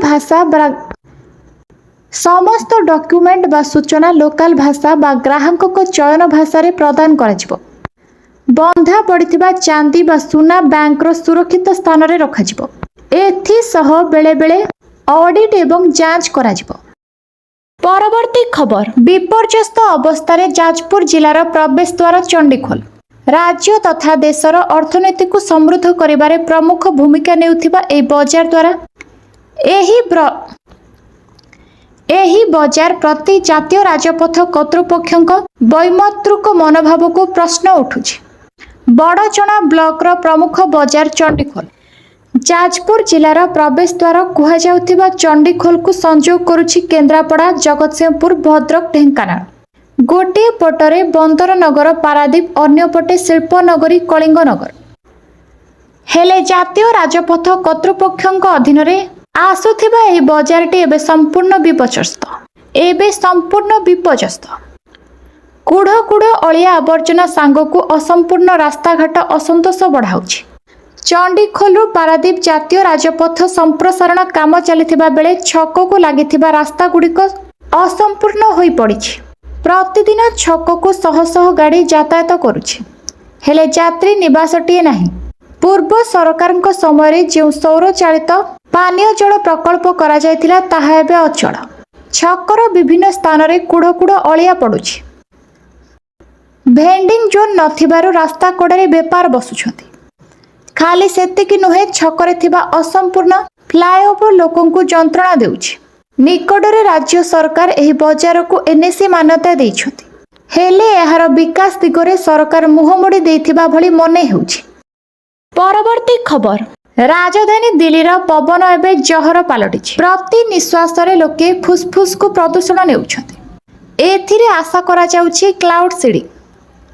ଭାଷା ବା ଗ୍ରାହକଙ୍କ ଚୟନ ଭାଷାରେ ପ୍ରଦାନ କରାଯିବ। ବନ୍ଧା ପଡ଼ିଥିବା ଚାନ୍ଦି ବା ସୁନା ବ୍ୟାଙ୍କର ସୁରକ୍ଷିତ ସ୍ଥାନରେ ରଖାଯିବ। ଏଥିସହ ବେଳେବେଳେ ଅଡିଟ୍ ଏବଂ ଯାଞ୍ଚ କରାଯିବ। ପରବର୍ତ୍ତୀ ଖବର, ବିପର୍ଯ୍ୟସ୍ତ ଅବସ୍ଥାରେ ଯାଜପୁର ଜିଲ୍ଲାର ପ୍ରବେଶ ଦ୍ୱାର ଚଣ୍ଡିଖୋଲ। ରାଜ୍ୟ ତଥା ଦେଶର ଅର୍ଥନୀତିକୁ ସମୃଦ୍ଧ କରିବାରେ ପ୍ରମୁଖ ଭୂମିକା ନେଉଥିବା ଏହି ବଜାର ଦ୍ୱାରା ଏହି ବଜାର ପ୍ରତି ଜାତୀୟ ରାଜପଥ କର୍ତ୍ତୃପକ୍ଷଙ୍କ ବୈମତୃକ ମନୋଭାବକୁ ପ୍ରଶ୍ନ ଉଠୁଛି। ବଡ଼ଚଣା ବ୍ଲକର ପ୍ରମୁଖ ବଜାର ଚଣ୍ଡିଖୋଲ। ଯାଜପୁର ଜିଲ୍ଲାର ପ୍ରବେଶ ଦ୍ୱାର କୁହାଯାଉଥିବା ଚଣ୍ଡିଖୋଲକୁ ସଂଯୋଗ କରୁଛି କେନ୍ଦ୍ରାପଡ଼ା, ଜଗତସିଂହପୁର, ଭଦ୍ରକ, ଢେଙ୍କାନାଳ। ଗୋଟିଏ ପଟରେ ବନ୍ଦର ନଗର ପାରାଦୀପ, ଅନ୍ୟପଟେ ଶିଳ୍ପନଗରୀ କଳିଙ୍ଗନଗର। ହେଲେ ଜାତୀୟ ରାଜପଥ କର୍ତ୍ତୃପକ୍ଷଙ୍କ ଅଧୀନରେ ଆସୁଥିବା ଏହି ବଜାରଟି ଏବେ ସମ୍ପୂର୍ଣ୍ଣ ବିପର୍ଯ୍ୟସ୍ତ। କୁଢ଼ ଅଳିଆ ଆବର୍ଜନା ସାଙ୍ଗକୁ ଅସମ୍ପୂର୍ଣ୍ଣ ରାସ୍ତାଘାଟ ଅସନ୍ତୋଷ ବଢ଼ାଉଛି। ଚଣ୍ଡିଖୋଲରୁ ପାରାଦୀପ ଜାତୀୟ ରାଜପଥ ସମ୍ପ୍ରସାରଣ କାମ ଚାଲିଥିବା ବେଳେ ଛକକୁ ଲାଗିଥିବା ରାସ୍ତାଗୁଡ଼ିକ ଅସମ୍ପୂର୍ଣ୍ଣ ହୋଇପଡ଼ିଛି। ପ୍ରତିଦିନ ଛକକୁ ଶହ ଶହ ଗାଡ଼ି ଯାତାୟାତ କରୁଛି, ହେଲେ ଯାତ୍ରୀ ନିବାସଟିଏ ନାହିଁ। ପୂର୍ବ ସରକାରଙ୍କ ସମୟରେ ଯେଉଁ ସୌରଚାଳିତ ପାନୀୟ ଜଳ ପ୍ରକଳ୍ପ କରାଯାଇଥିଲା ତାହା ଏବେ ଅଚଳ। ଛକର ବିଭିନ୍ନ ସ୍ଥାନରେ କୁଢ଼ ଅଳିଆ ପଡ଼ୁଛି। ଭେଣ୍ଡିଂ ଜୋନ୍ ନଥିବାରୁ ରାସ୍ତା କଡ଼ରେ ବେପାର ବସୁଛନ୍ତି। ଖାଲି ସେତିକି ନୁହେଁ, ଛକରେ ଥିବା ଅସମ୍ପୂର୍ଣ୍ଣ ଫ୍ଲାଏଓଭର ଲୋକଙ୍କୁ ଯନ୍ତ୍ରଣା ଦେଉଛି। ନିକଟରେ ରାଜ୍ୟ ସରକାର ଏହି ବଜାରକୁ ଏନ୍ଏସି ମାନ୍ୟତା ଦେଇଛନ୍ତି, ହେଲେ ଏହାର ବିକାଶ ଦିଗରେ ସରକାର ମୁହଁ ମୋଡ଼ି ଦେଇଥିବା ଭଳି ମନେ ହେଉଛି। ପରବର୍ତ୍ତୀ ଖବର, ରାଜଧାନୀ ଦିଲ୍ଲୀର ପବନ ଏବେ ଜହର ପାଲଟିଛି। ପ୍ରତି ନିଶ୍ୱାସରେ ଲୋକେ ଫୁସ୍ଫୁସ୍କୁ ପ୍ରଦୂଷଣ ନେଉଛନ୍ତି। ଏଥିରେ ଆଶା କରାଯାଉଛି କ୍ଲାଉଡ୍ ସିଡିଂ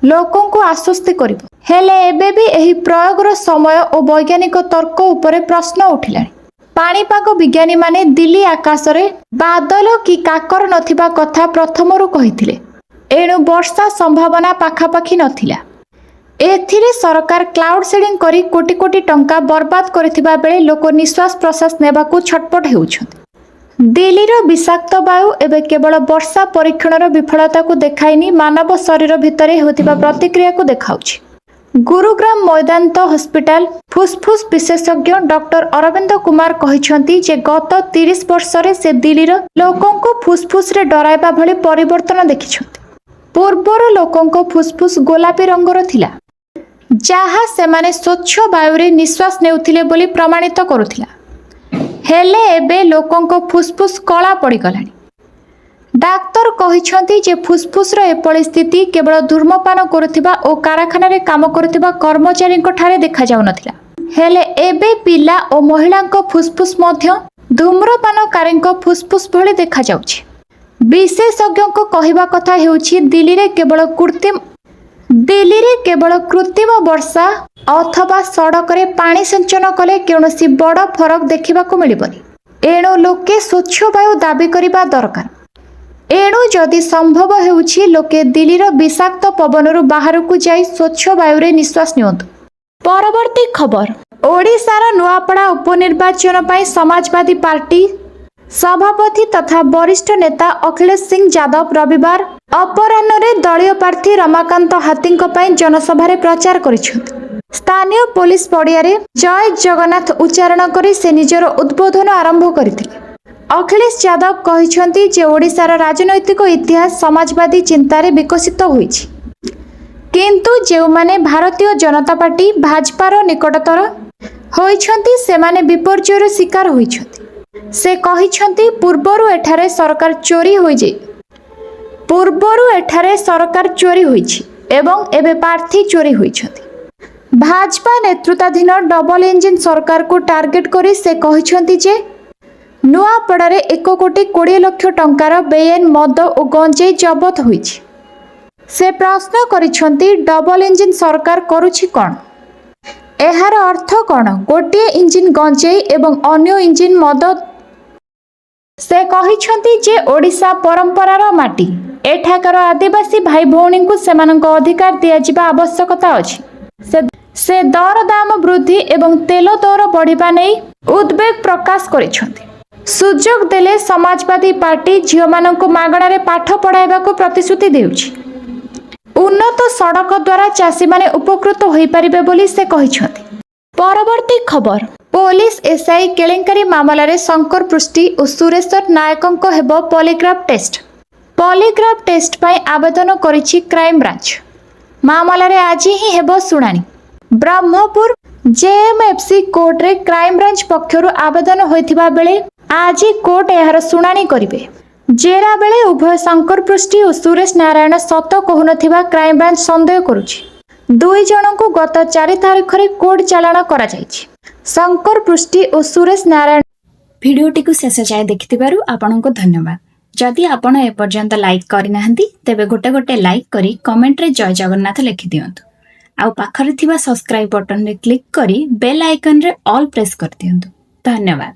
ଲୋକଙ୍କୁ ଆଶ୍ୱସ୍ତି କରିବ। ହେଲେ ଏବେ ବି ଏହି ପ୍ରୟୋଗର ସମୟ ଓ ବୈଜ୍ଞାନିକ ତର୍କ ଉପରେ ପ୍ରଶ୍ନ ଉଠିଲାଣି। ପାଣିପାଗ ବିଜ୍ଞାନୀମାନେ ଦିଲ୍ଲୀ ଆକାଶରେ ବାଦଲ କି କାକର ନଥିବା କଥା ପ୍ରଥମରୁ କହିଥିଲେ, ଏଣୁ ବର୍ଷା ସମ୍ଭାବନା ପାଖାପାଖି ନଥିଲା। ଏଥିରେ ସରକାର କ୍ଲାଉଡ୍ ସିଡିଂ କରି କୋଟି କୋଟି ଟଙ୍କା ବରବାଦ କରିଥିବା ବେଳେ ଲୋକ ନିଶ୍ୱାସ ପ୍ରଶ୍ୱାସ ନେବାକୁ ଛଟପଟ ହେଉଛନ୍ତି। ଦିଲ୍ଲୀର ବିଷାକ୍ତ ବାୟୁ ଏବେ କେବଳ ବର୍ଷା ପରୀକ୍ଷଣର ବିଫଳତାକୁ ଦେଖାଇନି, ମାନବ ଶରୀର ଭିତରେ ହେଉଥିବା ପ୍ରତିକ୍ରିୟାକୁ ଦେଖାଉଛି। ଗୁରୁଗ୍ରାମ ମୈଦାନ୍ତ ହସ୍ପିଟାଲ ଫୁସ୍ଫୁସ୍ ବିଶେଷଜ୍ଞ ଡକ୍ଟର ଅରବିନ୍ଦ କୁମାର କହିଛନ୍ତି ଯେ ଗତ 30 ବର୍ଷରେ ସେ ଦିଲ୍ଲୀର ଲୋକଙ୍କୁ ଫୁସ୍ଫୁସ୍ରେ ଡରାଇବା ଭଳି ପରିବର୍ତ୍ତନ ଦେଖିଛନ୍ତି। ପୂର୍ବରୁ ଲୋକଙ୍କ ଫୁସ୍ଫୁସ୍ ଗୋଲାପୀ ରଙ୍ଗର ଥିଲା, ଯାହା ସେମାନେ ସ୍ୱଚ୍ଛ ବାୟୁରେ ନିଶ୍ୱାସ ନେଉଥିଲେ ବୋଲି ପ୍ରମାଣିତ କରୁଥିଲା। ହେଲେ ଏବେ ଲୋକଙ୍କ ଫୁସ୍ଫୁସ୍ କଳା ପଡ଼ିଗଲାଣି। ଡାକ୍ତର କହିଛନ୍ତି ଯେ ଫୁସ୍ଫୁସ୍ର ଏପରି ସ୍ଥିତି କେବଳ ଧୂମପାନ କରୁଥିବା ଓ କାରଖାନାରେ କାମ କରୁଥିବା କର୍ମଚାରୀଙ୍କ ଠାରେ ଦେଖାଯାଉନଥିଲା, ହେଲେ ଏବେ ପିଲା ଓ ମହିଳାଙ୍କ ଫୁସ୍ଫୁସ୍ ମଧ୍ୟ ଧୂମ୍ରପାନକାରୀଙ୍କ ଫୁସ୍ଫୁସ୍ ଭଳି ଦେଖାଯାଉଛି। ବିଶେଷଜ୍ଞଙ୍କ କହିବା କଥା ହେଉଛି ଦିଲ୍ଲୀରେ କେବଳ କୃତ୍ରିମ ବର୍ଷା ଅଥବା ସଡ଼କରେ ପାଣି ସିଞ୍ଚନ କଲେ କୌଣସି ବଡ଼ ଫରକ ଦେଖିବାକୁ ମିଳିବନି। ଏଣୁ ଲୋକେ ସ୍ୱଚ୍ଛ ବାୟୁ ଦାବି କରିବା ଦରକାର। ଏଣୁ ଯଦି ସମ୍ଭବ ହେଉଛି ଲୋକେ ଦିଲ୍ଲୀର ବିଷାକ୍ତ ପବନରୁ ବାହାରକୁ ଯାଇ ସ୍ୱଚ୍ଛ ବାୟୁରେ ନିଶ୍ୱାସ ନିଅନ୍ତୁ। ପରବର୍ତ୍ତୀ ଖବର, ଓଡ଼ିଶାର ନୂଆପଡ଼ା ଉପନିର୍ବାଚନ ପାଇଁ ସମାଜବାଦୀ ପାର୍ଟି ସଭାପତି ତଥା ବରିଷ୍ଠ ନେତା ଅଖିଳେଶ ସିଂ ଯାଦବ ରବିବାର ଅପରାହ୍ନରେ ଦଳୀୟ ପ୍ରାର୍ଥୀ ରମାକାନ୍ତ ହାତୀଙ୍କ ପାଇଁ ଜନସଭାରେ ପ୍ରଚାର କରିଛନ୍ତି। ସ୍ଥାନୀୟ ପୋଲିସ ପଡ଼ିଆରେ ଜୟ ଜଗନ୍ନାଥ ଉଚ୍ଚାରଣ କରି ସେ ନିଜର ଉଦ୍ବୋଧନ ଆରମ୍ଭ କରିଥିଲେ। ଅଖିଳେଶ ଯାଦବ କହିଛନ୍ତି ଯେ ଓଡ଼ିଶାର ରାଜନୈତିକ ଇତିହାସ ସମାଜବାଦୀ ଚିନ୍ତାରେ ବିକଶିତ ହୋଇଛି, କିନ୍ତୁ ଯେଉଁମାନେ ଭାରତୀୟ ଜନତା ପାର୍ଟି ଭାଜପାର ନିକଟତର ହୋଇଛନ୍ତି ସେମାନେ ବିପର୍ଯ୍ୟୟର ଶିକାର ହୋଇଛନ୍ତି। ସେ କହିଛନ୍ତି ପୂର୍ବରୁ ଏଠାରେ ସରକାର ଚୋରି ହୋଇଛି ଏବଂ ଏବେ ପ୍ରାର୍ଥୀ ଚୋରି ହୋଇଛନ୍ତି। ଭାଜପା ନେତୃତ୍ୱାଧୀନ ଡବଲ ଇଞ୍ଜିନ୍ ସରକାରକୁ ଟାର୍ଗେଟ କରି ସେ କହିଛନ୍ତି ଯେ ନୂଆପଡ଼ାରେ 1,20,00,000 ଟଙ୍କାର ବେଆଇନ ମଦ ଓ ଗଞ୍ଜେଇ ଜବତ ହୋଇଛି। ସେ ପ୍ରଶ୍ନ କରିଛନ୍ତି ଡବଲ ଇଞ୍ଜିନ୍ ସରକାର କରୁଛି କ'ଣ? ଏହାର ଅର୍ଥ କ'ଣ? ଗୋଟିଏ ଇଞ୍ଜିନ୍ ଗଞ୍ଜେଇ ଏବଂ ଅନ୍ୟ ଇଞ୍ଜିନ୍ ମଦ। ସେ କହିଛନ୍ତି ଯେ ଓଡ଼ିଶା ପରମ୍ପରାର ମାଟି। ଏଠାକାର ଆଦିବାସୀ ଭାଇ ଭଉଣୀଙ୍କୁ ସେମାନଙ୍କ ଅଧିକାର ଦିଆଯିବା ଆବଶ୍ୟକତା ଅଛି। ସେ ଦରଦାମ ବୃଦ୍ଧି ଏବଂ ତେଲ ଦର ବଢ଼ିବା ନେଇ ଉଦ୍ବେଗ ପ୍ରକାଶ କରିଛନ୍ତି। ସୁଯୋଗ ଦେଲେ ସମାଜବାଦୀ ପାର୍ଟି ଝିଅମାନଙ୍କୁ ମାଗଣାରେ ପାଠ ପଢ଼ାଇବାକୁ ପ୍ରତିଶ୍ରୁତି ଦେଉଛି। ଉନ୍ନତ ସଡ଼କ ଦ୍ୱାରା ଚାଷୀମାନେ ଉପକୃତ ହୋଇପାରିବେ ବୋଲି ସେ କହିଛନ୍ତି। ପରବର୍ତ୍ତୀ ଖବର, ପୋଲିସ ଏସ୍ଆଇ କେଳେଙ୍କାରୀ ମାମଲାରେ ଶଙ୍କର ପୃଷ୍ଟି ଓ ସୁରେଶ୍ୱର ନାୟକଙ୍କ ହେବ ପଲିଗ୍ରାଫ ଟେଷ୍ଟ। ପଲିଗ୍ରାଫ ଟେଷ୍ଟ ପାଇଁ ଆବେଦନ କରିଛି କ୍ରାଇମବ୍ରାଞ୍ଚ। ମାମଲାରେ ଆଜି ହିଁ ହେବ ଶୁଣାଣି। ବ୍ରହ୍ମପୁର ଜେଏମ୍ଏଫ୍ସି କୋର୍ଟରେ କ୍ରାଇମବ୍ରାଞ୍ଚ ପକ୍ଷରୁ ଆବେଦନ ହୋଇଥିବା ବେଳେ ଆଜି କୋର୍ଟ ଏହାର ଶୁଣାଣି କରିବେ। ଜେରା ବେଳେ ଉଭୟ ଶଙ୍କର ପୃଷ୍ଟି ଓ ସୁରେଶ ନାରାୟଣ ସତ କହୁନଥିବା କ୍ରାଇମବ୍ରାଞ୍ଚ ସନ୍ଦେହ କରୁଛି। ଦୁଇ ଜଣଙ୍କୁ ଗତ 4 ତାରିଖରେ କୋର୍ଟ ଚାଲାଣ କରାଯାଇଛି। ଶଙ୍କର ପୃଷ୍ଟି ଓ ସୁରେଶ ନାରାୟଣ। ଭିଡ଼ିଓଟିକୁ ଶେଷ ଯାଏ ଦେଖିଥିବାରୁ ଆପଣଙ୍କୁ ଧନ୍ୟବାଦ। ଯଦି ଆପଣ ଏପର୍ଯ୍ୟନ୍ତ ଲାଇକ୍ କରିନାହାନ୍ତି ତେବେ ଗୋଟେ ଲାଇକ୍ କରି କମେଣ୍ଟରେ ଜୟ ଜଗନ୍ନାଥ ଲେଖିଦିଅନ୍ତୁ। ଆଉ ପାଖରେ ଥିବା ସବସ୍କ୍ରାଇବ୍ ବଟନରେ କ୍ଲିକ୍ କରି ବେଲ୍ ଆଇକନରେ ଅଲ୍ ପ୍ରେସ୍ କରିଦିଅନ୍ତୁ। ଧନ୍ୟବାଦ।